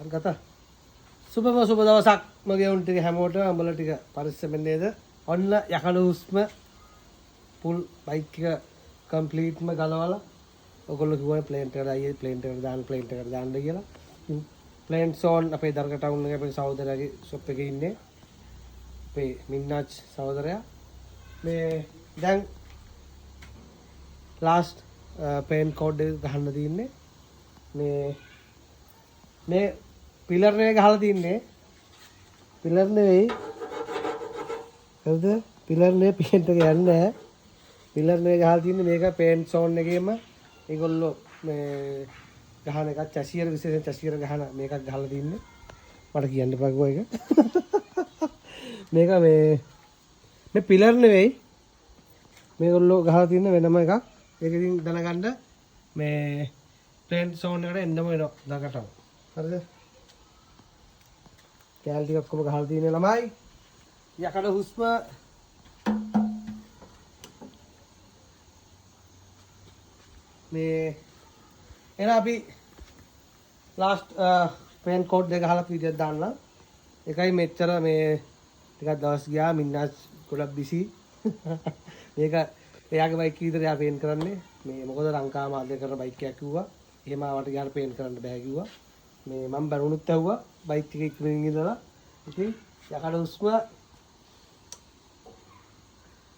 ගත සුබම සුබ දවසක් මගේ උන් ටික හැමෝටම උඹලා ටික පරිස්සමෙන් නේද? ඔන්න යකඩ හුස්ම ෆුල් බයික් එක කම්ප්ලීට්ම ගලවලා ඔයගොල්ලෝ කිව්වා ප්ලේන් එකට අයියේ ප්ලේන් එකට දාන්න කියලා. ප්ලේන් සෝන් අපේ දරක ටවුන් එකේ අපේ සහෝදරයාගේ ෂොප් එකේ ඉන්නේ. අපේ මින්නාච් සහෝදරයා. මේ දැන් ලාස්ට් පේන් කෝඩ් එක ගහන්න තියෙන්නේ. මේ පිලර් නේ ගහලා තින්නේ. පිලර් නෙවෙයි. හරිද? පිලර් නේ පේන්ට් එක යන්නේ නැහැ. පිලර් නේ ගහලා තින්නේ මේක පේන්ට් සෝන් එකේම ඒගොල්ලෝ මේ ගහන එකක් චැසියර විශේෂයෙන් චැසියර ගහන මේකක් ගහලා තින්නේ. මට කියන්න බෑ ඒක. මේක මේ පිලර් නෙවෙයි. මේගොල්ලෝ ගහලා තින්නේ වෙනම එකක්. ඒක ඉතින් දැනගන්න මේ පේන්ට් සෝන් එකට එන්නම වෙනවා දකටව. හරිද? කැල් ටික ඔක්කොම ගහලා තියෙන ළමයි යකඩ හුස්ම මේ එන අපි ලාස්ට් පේන් කෝඩ් එක ගහලා වීඩියෝ දාන්න. ඒකයි මෙච්චර මේ ටිකක් දවස් ගියා මින්නාස් ගොඩක් බිසි. මේක එයාගේ බයික් විතර එයා පේන් කරන්නේ. මේ මොකද ලංකාව මාධ්‍ය කරන බයික් එකක් කිව්වා. එහෙම ආවට ගියාට පේන් කරන්න බෑ කිව්වා. මේ මම බරුණුත් ඇහුවා බයික් එක ඉක්මනින් ඉඳලා. ඉතින් යකඩ හුස්ම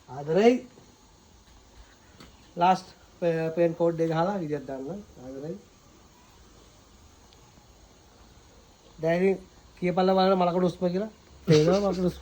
ආදරේ ලාස්ට් පේන් කෝඩ් එක ගහලා විදියට දාන්න ආදරේ. දැන් කියපල්ලා බලන්න මලකඩ හුස්ම කියලා. තේරෙනවද මලකඩ හුස්ම?